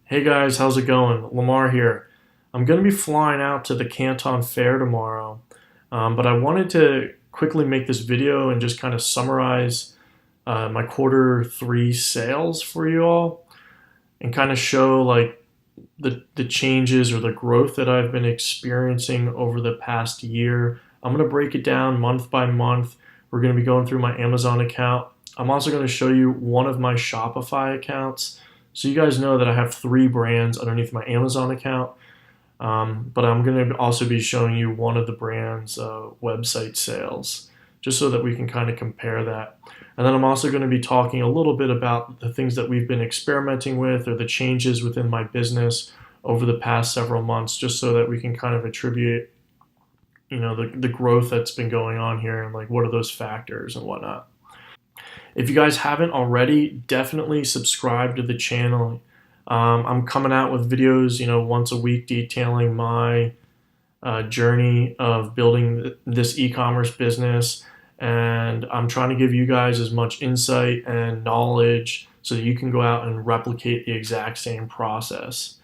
Hey guys, how's it going? Lamar here. I'm going to be flying out to the Canton Fair tomorrow, but I wanted to quickly make this video and just kind of summarize my quarter 3 sales for you all and kind of show like the changes or the growth that I've been experiencing over the past year. I'm going to break it down month by month. We're going to be going through my Amazon account. I'm also going to show you one of my Shopify accounts. So you guys know that I have 3 brands underneath my Amazon account, but I'm going to also be showing you one of the brand's website sales, just so that we can kind of compare that. And then I'm also going to be talking a little bit about the things that we've been experimenting with or the changes within my business over the past several months, just so that we can kind of attribute, the growth that's been going on here and like what are those factors and whatnot. If you guys haven't already, definitely subscribe to the channel. I'm coming out with videos, once a week detailing my journey of building this e-commerce business, and I'm trying to give you guys as much insight and knowledge so that you can go out and replicate the exact same process.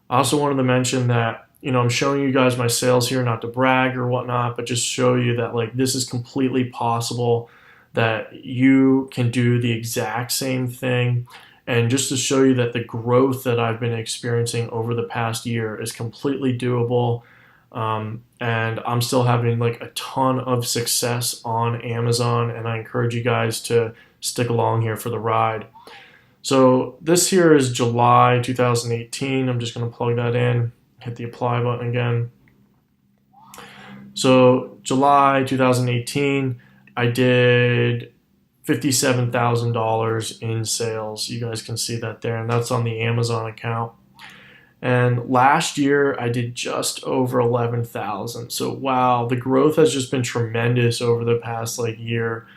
I also wanted to mention that, I'm showing you guys my sales here, not to brag or whatnot, but just show you that like this is completely possible, that you can do the exact same thing, and just to show you that the growth that I've been experiencing over the past year is completely doable. And I'm still having like a ton of success on Amazon, and I encourage you guys to stick along here for the ride. So this here is July 2018. I'm just going to plug that in, hit the apply button again. So July 2018, I did $57,000 in sales. You guys can see that there, and that's on the Amazon account. And last year I did just over 11,000. So wow, the growth has just been tremendous over the past like year.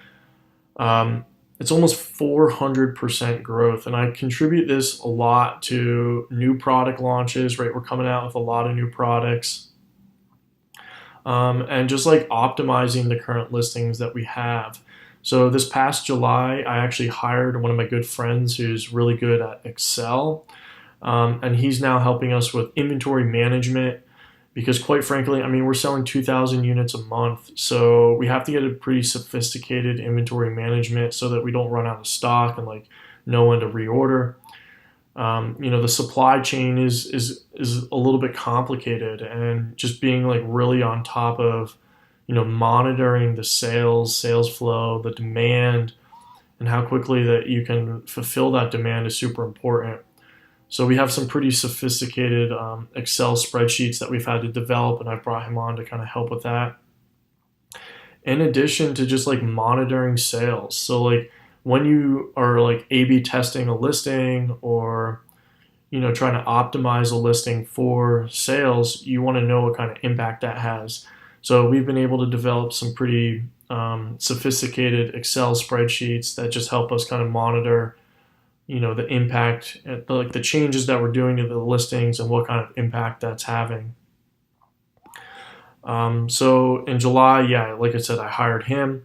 It's almost 400% growth, and I contribute this a lot to new product launches. Right, we're coming out with a lot of new products, and just like optimizing the current listings that we have. So this past July, I actually hired one of my good friends who's really good at Excel, and he's now helping us with inventory management, because quite frankly, I mean, we're selling 2,000 units a month, so we have to get a pretty sophisticated inventory management so that we don't run out of stock and like know when to reorder. The supply chain is a little bit complicated, and just being like really on top of, monitoring the sales flow, the demand, and how quickly that you can fulfill that demand is super important. So we have some pretty sophisticated Excel spreadsheets that we've had to develop, and I've brought him on to kind of help with that. In addition to just like monitoring sales. So like when you are like A/B testing a listing, or trying to optimize a listing for sales, you want to know what kind of impact that has. So we've been able to develop some pretty sophisticated Excel spreadsheets that just help us kind of monitor, the impact, like the changes that we're doing to the listings and what kind of impact that's having. So in July, yeah, like I said, I hired him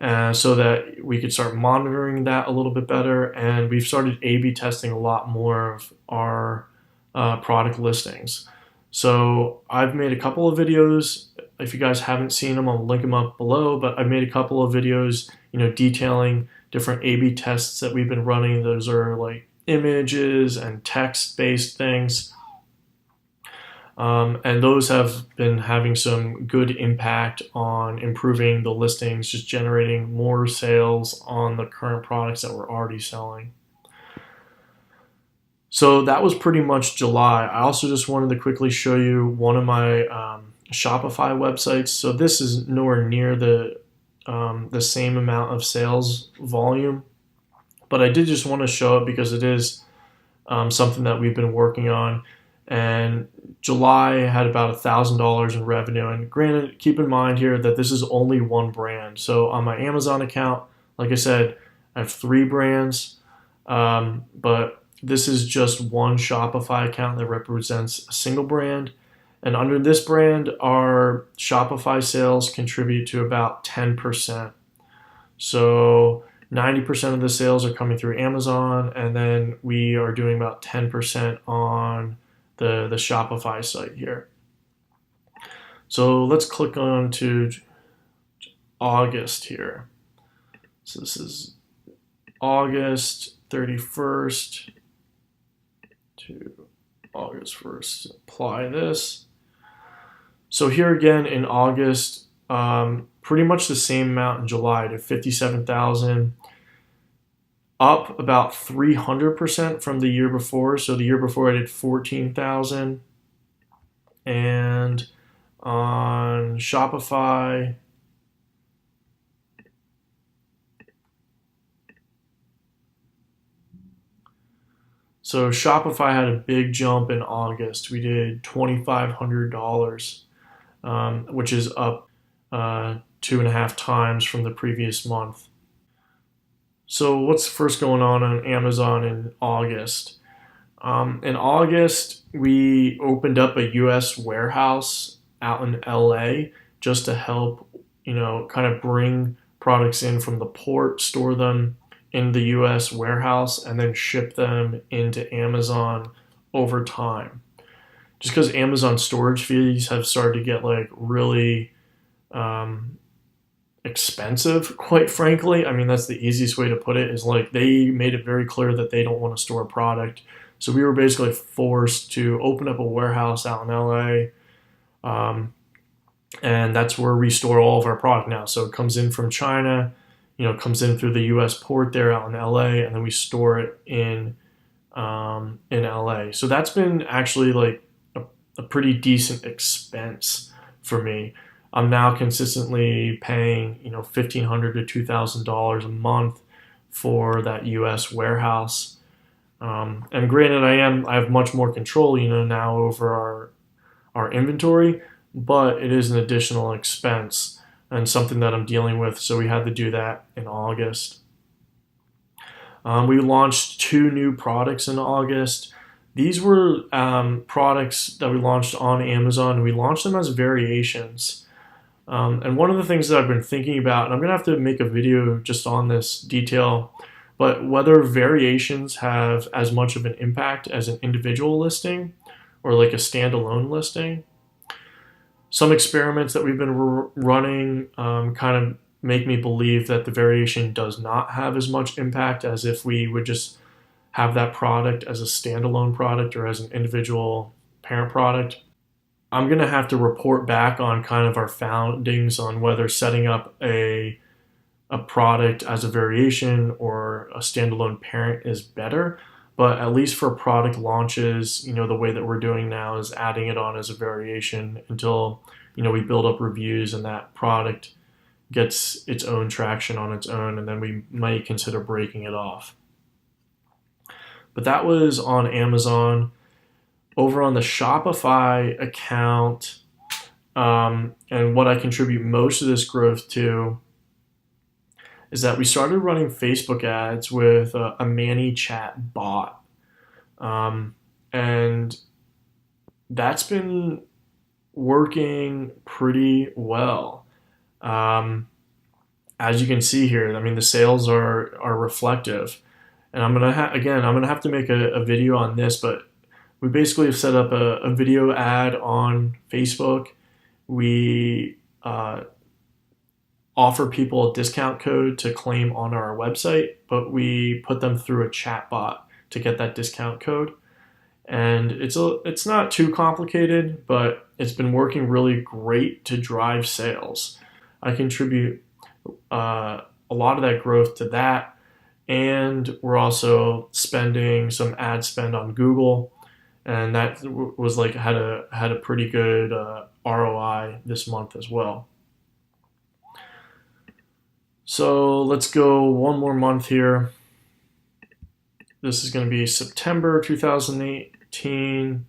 so that we could start monitoring that a little bit better, and we've started A/B testing a lot more of our product listings. So I've made a couple of videos. If you guys haven't seen them, I'll link them up below, but I've made a couple of videos, detailing different A/B tests that we've been running. Those are like images and text-based things. And those have been having some good impact on improving the listings, just generating more sales on the current products that we're already selling. So that was pretty much July. I also just wanted to quickly show you one of my Shopify websites. So this is nowhere near the same amount of sales volume, but I did just want to show it because it is something that we've been working on. And July had about $1,000 in revenue. And granted, keep in mind here that this is only one brand. So on my Amazon account, like I said, I have 3 brands, but this is just one Shopify account that represents a single brand. And under this brand, our Shopify sales contribute to about 10%. So 90% of the sales are coming through Amazon, and then we are doing about 10% on the Shopify site here. So let's click on to August here. So this is August 31st to August 1st. Apply this. So here again in August, pretty much the same amount in July to 57,000, up about 300% from the year before. So the year before I did 14,000, and on Shopify, so Shopify had a big jump in August. We did $2,500, which is up 2.5 times from the previous month. So what's first going on Amazon in August? In August, we opened up a U.S. warehouse out in LA just to help, kind of bring products in from the port, store them in the U.S. warehouse, and then ship them into Amazon over time. Just because Amazon storage fees have started to get like really expensive, quite frankly. I mean, that's the easiest way to put it, is like they made it very clear that they don't want to store a product. So we were basically forced to open up a warehouse out in LA. And that's where we store all of our product now. So it comes in from China, comes in through the U.S. port there out in LA, and then we store it in LA. So that's been actually like a pretty decent expense for me. I'm now consistently paying, $1,500 to $2,000 a month for that U.S. warehouse. And granted, I have much more control, now over our inventory, but it is an additional expense and something that I'm dealing with. So we had to do that in August. We launched 2 new products in August. These were products that we launched on Amazon. We launched them as variations. And one of the things that I've been thinking about, and I'm going to have to make a video just on this detail, but whether variations have as much of an impact as an individual listing or like a standalone listing. Some experiments that we've been running kind of make me believe that the variation does not have as much impact as if we would just have that product as a standalone product or as an individual parent product. I'm going to have to report back on kind of our findings on whether setting up a product as a variation or a standalone parent is better. But at least for product launches, the way that we're doing now is adding it on as a variation until, we build up reviews and that product gets its own traction on its own, and then we might consider breaking it off. But that was on Amazon. Over on the Shopify account, and what I contribute most of this growth to is that we started running Facebook ads with a ManyChat bot. And that's been working pretty well. As you can see here, I mean, the sales are reflective. And I'm gonna have to make a video on this, but we basically have set up a video ad on Facebook. We offer people a discount code to claim on our website, but we put them through a chat bot to get that discount code. And it's not too complicated, but it's been working really great to drive sales. I contribute a lot of that growth to that, and we're also spending some ad spend on Google, and that was like had a pretty good ROI this month as well. So let's go one more month here. This is going to be September 2018.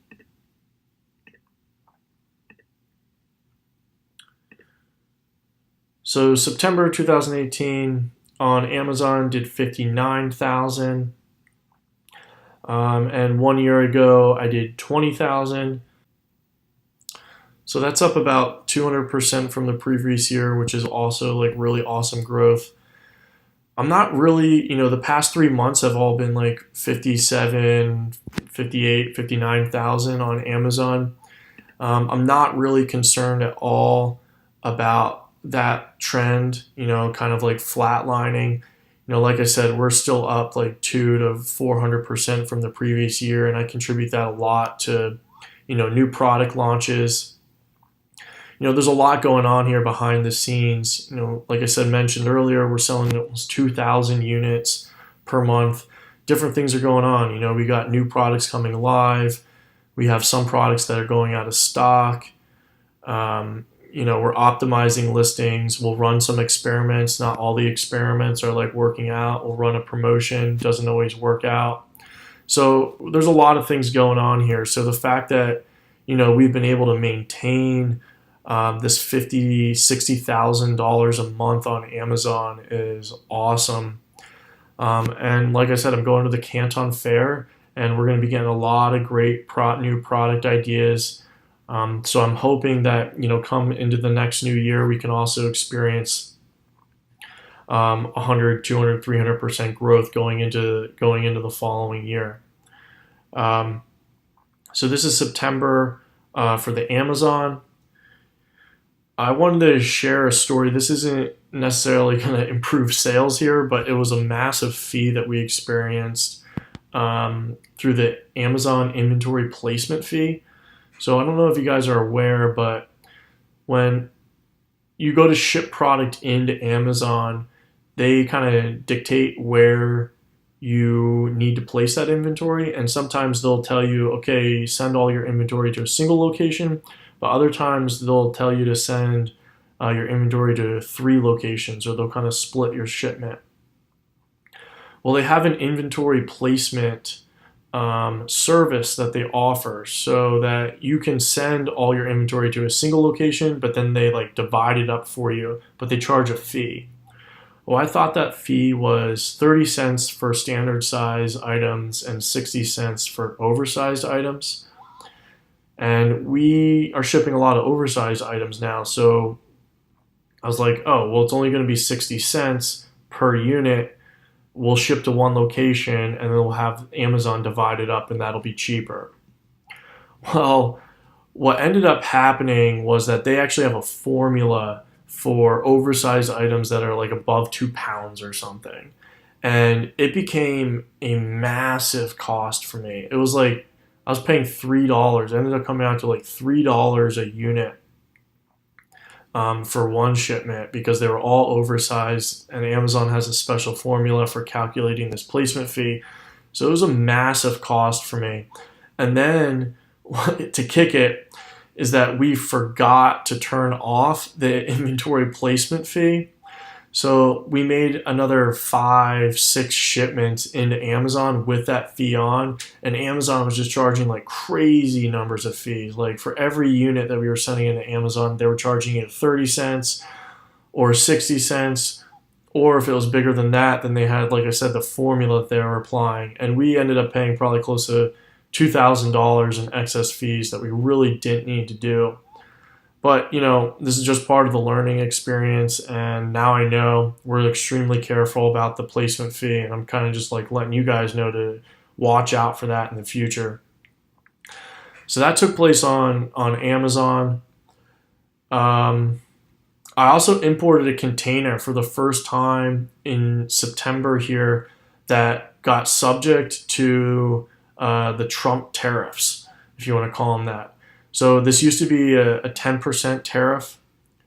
So September 2018 on Amazon did 59,000. And 1 year ago I did 20,000. So that's up about 200% from the previous year, which is also like really awesome growth. I'm not really, the past 3 months have all been like 57, 58, 59,000 on Amazon. I'm not really concerned at all about that trend, kind of like flatlining. Like I said, we're still up like 200 to 400% from the previous year, and I contribute that a lot to, new product launches. There's a lot going on here behind the scenes. Like I said, mentioned earlier, we're selling almost 2,000 units per month. Different things are going on. We got new products coming live. We have some products that are going out of stock. We're optimizing listings. We'll run some experiments. Not all the experiments are like working out. We'll run a promotion. Doesn't always work out. So there's a lot of things going on here. So the fact that, we've been able to maintain this $50,000, $60,000 a month on Amazon is awesome. And like I said, I'm going to the Canton Fair, and we're going to be getting a lot of great new product ideas. So I'm hoping that, come into the next new year, we can also experience 100, 200, 300% growth going into the following year. So this is September for the Amazon. I wanted to share a story. This isn't necessarily going to improve sales here, but it was a massive fee that we experienced through the Amazon inventory placement fee. So I don't know if you guys are aware, but when you go to ship product into Amazon, they kind of dictate where you need to place that inventory. And sometimes they'll tell you, okay, send all your inventory to a single location. But other times they'll tell you to send your inventory to 3 locations, or they'll kind of split your shipment. Well, they have an inventory placement service that they offer so that you can send all your inventory to a single location, but then they like divide it up for you, but they charge a fee. Well, I thought that fee was 30 cents for standard size items and 60 cents for oversized items. And we are shipping a lot of oversized items now, so I was like, oh, well, it's only going to be 60 cents per unit. We'll ship to one location, and then we'll have Amazon divided up, and that'll be cheaper. Well, what ended up happening was that they actually have a formula for oversized items that are like above 2 pounds or something. And it became a massive cost for me. It was like I was paying $3. It ended up coming out to like $3 a unit for one shipment because they were all oversized, and Amazon has a special formula for calculating this placement fee. So it was a massive cost for me. And then to kick it is that we forgot to turn off the inventory placement fee. So we made another 5, 6 shipments into Amazon with that fee on, and Amazon was just charging like crazy numbers of fees. Like for every unit that we were sending into Amazon, they were charging it 30 cents or 60 cents, or if it was bigger than that, then they had, like I said, the formula that they were applying. And we ended up paying probably close to $2,000 in excess fees that we really didn't need to do. But, this is just part of the learning experience, and now I know we're extremely careful about the placement fee, and I'm kind of just like letting you guys know to watch out for that in the future. So that took place on Amazon. I also imported a container for the first time in September here that got subject to the Trump tariffs, if you want to call them that. So this used to be a 10% tariff,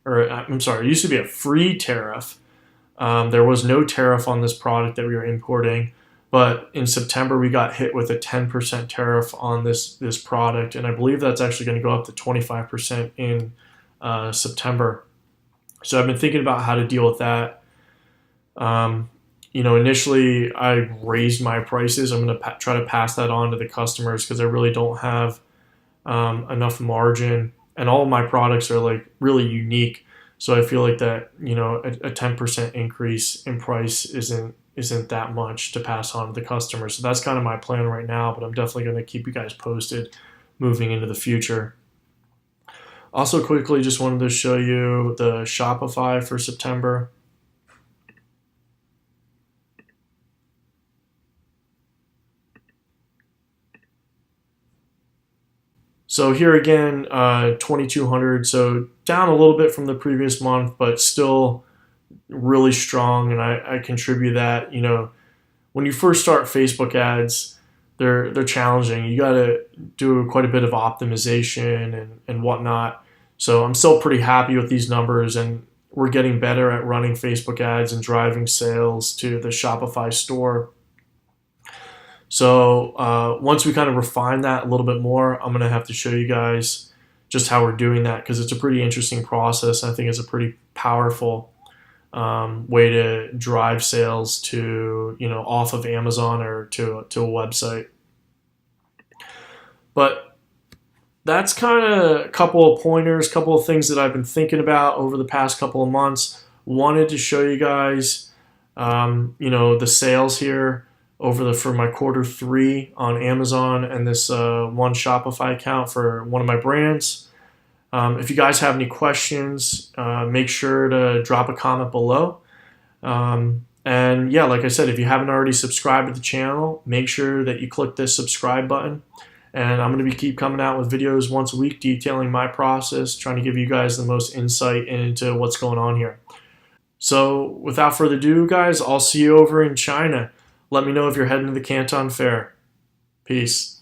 or I'm sorry, it used to be a free tariff. There was no tariff on this product that we were importing, but in September we got hit with a 10% tariff on this product, and I believe that's actually going to go up to 25% in September. So I've been thinking about how to deal with that. Initially I raised my prices. I'm going to try to pass that on to the customers because I really don't have enough margin, and all of my products are like really unique. So I feel like that, a 10% increase in price isn't that much to pass on to the customer. So that's kind of my plan right now, but I'm definitely going to keep you guys posted moving into the future. Also quickly, just wanted to show you the Shopify for September. So here again, 2,200, so down a little bit from the previous month, but still really strong, and I contribute that. You know, when you first start Facebook ads, they're challenging. You got to do quite a bit of optimization and whatnot. So I'm still pretty happy with these numbers, and we're getting better at running Facebook ads and driving sales to the Shopify store. So once we kind of refine that a little bit more, I'm going to have to show you guys just how we're doing that, because it's a pretty interesting process. I think it's a pretty powerful way to drive sales to, you know, off of Amazon or to a website. But that's kind of a couple of pointers, couple of things that I've been thinking about over the past couple of months. Wanted to show you guys, you know, the sales here for my Q3 on Amazon, and this one Shopify account for one of my brands. If you guys have any questions, make sure to drop a comment below. And yeah, like I said, if you haven't already subscribed to the channel, make sure that you click this subscribe button. And I'm going to keep coming out with videos once a week detailing my process, trying to give you guys the most insight into what's going on here. So without further ado, guys, I'll see you over in China. Let me know if you're heading to the Canton Fair. Peace.